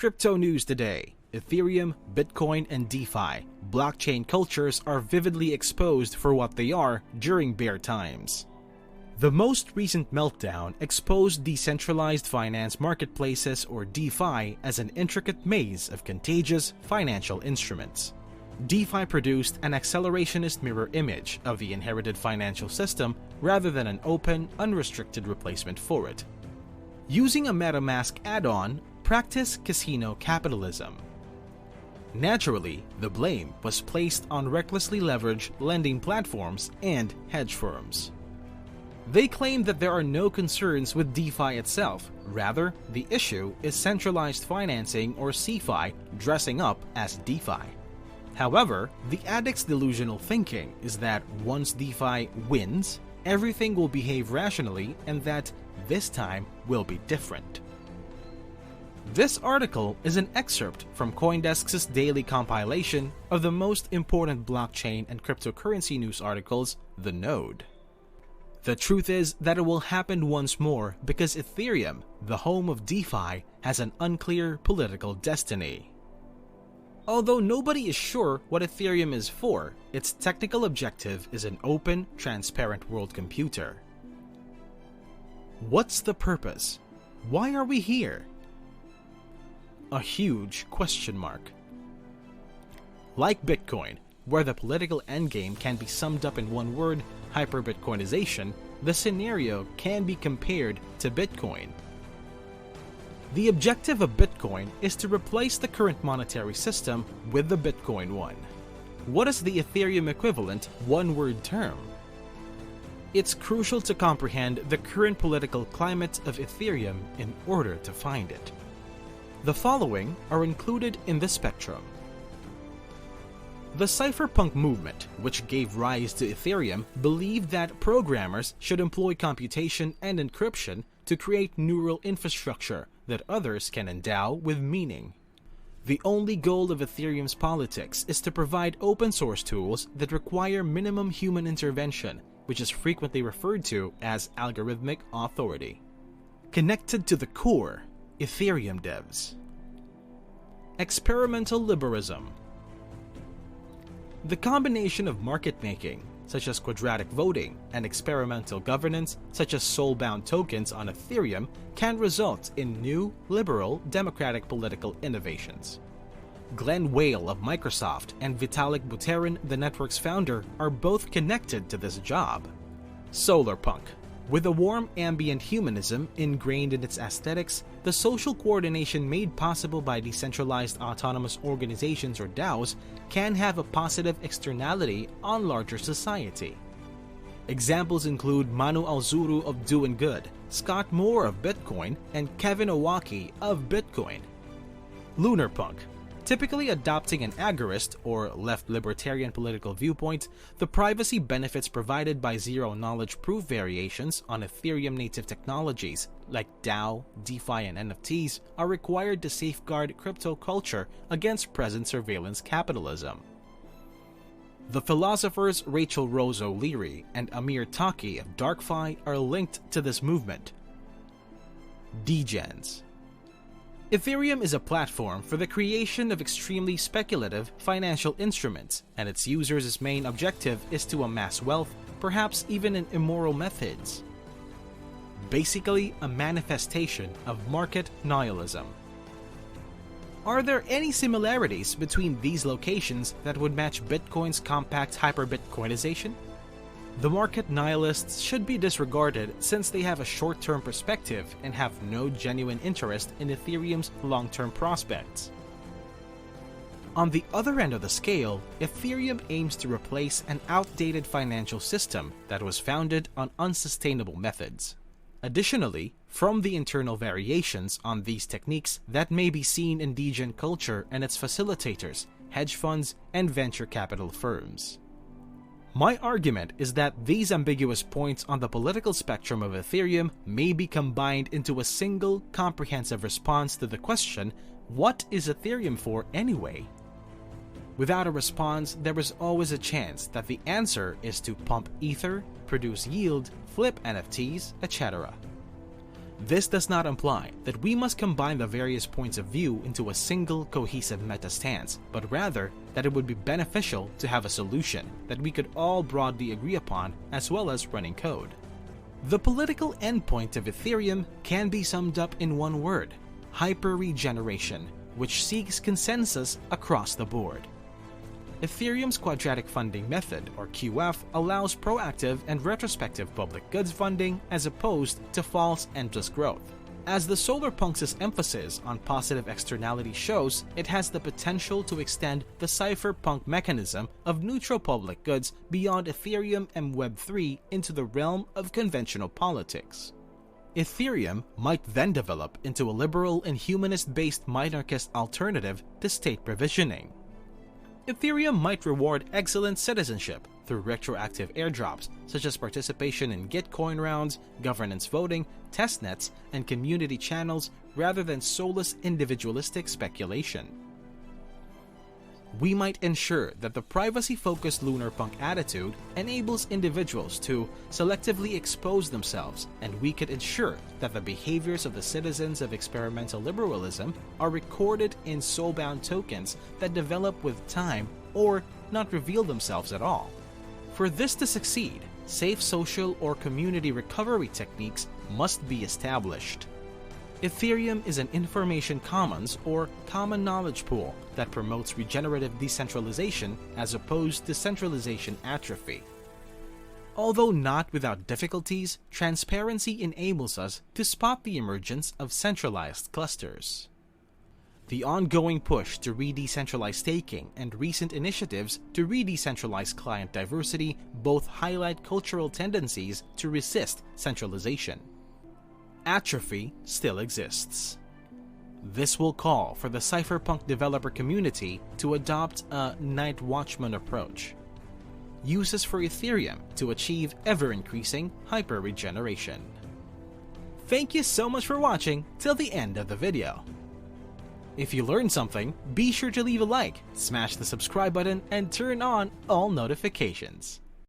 Crypto news today. Ethereum, Bitcoin, and DeFi, blockchain cultures are vividly exposed for what they are during bear times. The most recent meltdown exposed decentralized finance marketplaces or DeFi as an intricate maze of contagious financial instruments. DeFi produced an accelerationist mirror image of the inherited financial system rather than an open, unrestricted replacement for it. Using a MetaMask add-on, practice casino capitalism. Naturally, the blame was placed on recklessly leveraged lending platforms and hedge firms. They claim that there are no concerns with DeFi itself, rather, the issue is centralized financing or CeFi dressing up as DeFi. However, the addict's delusional thinking is that once DeFi wins, everything will behave rationally and that this time will be different. This article is an excerpt from CoinDesk's daily compilation of the most important blockchain and cryptocurrency news articles, The Node. The truth is that it will happen once more because Ethereum, the home of DeFi, has an unclear political destiny. Although nobody is sure what Ethereum is for, its technical objective is an open, transparent world computer. What's the purpose? Why are we here? A huge question mark. Like Bitcoin, where the political endgame can be summed up in one word, hyper-Bitcoinization, the scenario can be compared to Bitcoin. The objective of Bitcoin is to replace the current monetary system with the Bitcoin one. What is the Ethereum equivalent one-word term? It's crucial to comprehend the current political climate of Ethereum in order to find it. The following are included in the spectrum. The cypherpunk movement, which gave rise to Ethereum, believed that programmers should employ computation and encryption to create neural infrastructure that others can endow with meaning. The only goal of Ethereum's politics is to provide open source tools that require minimum human intervention, which is frequently referred to as algorithmic authority. Connected to the core, Ethereum devs. Experimental liberalism. The combination of market making, such as quadratic voting, and experimental governance, such as soul-bound tokens on Ethereum, can result in new, liberal, democratic political innovations. Glenn Whale of Microsoft and Vitalik Buterin, the network's founder, are both connected to this job. Solarpunk. With a warm ambient humanism ingrained in its aesthetics, the social coordination made possible by decentralized autonomous organizations or DAOs can have a positive externality on larger society. Examples include Manu Alzuru of Doing Good, Scott Moore of Bitcoin, and Kevin Owaki of Bitcoin. Lunarpunk. Typically adopting an agorist or left libertarian political viewpoint, the privacy benefits provided by zero-knowledge proof variations on Ethereum native technologies like DAO, DeFi, and NFTs are required to safeguard crypto culture against present surveillance capitalism. The philosophers Rachel Rose O'Leary and Amir Taki of DarkFi are linked to this movement. Degens. Ethereum is a platform for the creation of extremely speculative financial instruments, and its users' main objective is to amass wealth, perhaps even in immoral methods. Basically, a manifestation of market nihilism. Are there any similarities between these locations that would match Bitcoin's compact hyper-Bitcoinization? The market nihilists should be disregarded since they have a short-term perspective and have no genuine interest in Ethereum's long-term prospects. On the other end of the scale, Ethereum aims to replace an outdated financial system that was founded on unsustainable methods. Additionally, from the internal variations on these techniques that may be seen in degen culture and its facilitators, hedge funds, and venture capital firms. My argument is that these ambiguous points on the political spectrum of Ethereum may be combined into a single, comprehensive response to the question, what is Ethereum for anyway? Without a response, there is always a chance that the answer is to pump Ether, produce yield, flip NFTs, etc. This does not imply that we must combine the various points of view into a single cohesive meta stance, but rather that it would be beneficial to have a solution that we could all broadly agree upon as well as running code. The political endpoint of Ethereum can be summed up in one word: hyper-regeneration, which seeks consensus across the board. Ethereum's quadratic funding method, or QF, allows proactive and retrospective public goods funding as opposed to false endless growth. As the Solarpunks' emphasis on positive externality shows, it has the potential to extend the cypherpunk mechanism of neutral public goods beyond Ethereum and Web3 into the realm of conventional politics. Ethereum might then develop into a liberal and humanist-based minarchist alternative to state provisioning. Ethereum might reward excellent citizenship through retroactive airdrops, such as participation in Gitcoin rounds, governance voting, testnets, and community channels, rather than soulless individualistic speculation. We might ensure that the privacy-focused lunarpunk attitude enables individuals to selectively expose themselves, and we could ensure that the behaviors of the citizens of experimental liberalism are recorded in soulbound tokens that develop with time or not reveal themselves at all. For this to succeed, safe social or community recovery techniques must be established. Ethereum is an information commons or common knowledge pool that promotes regenerative decentralization as opposed to centralization atrophy. Although not without difficulties, transparency enables us to spot the emergence of centralized clusters. The ongoing push to re-decentralize staking and recent initiatives to re-decentralize client diversity both highlight cultural tendencies to resist centralization. Atrophy still exists. This will call for the cypherpunk developer community to adopt a night watchman approach. Uses for Ethereum to achieve ever-increasing hyper-regeneration. Thank you so much for watching till the end of the video. If you learned something, be sure to leave a like, smash the subscribe button, and turn on all notifications.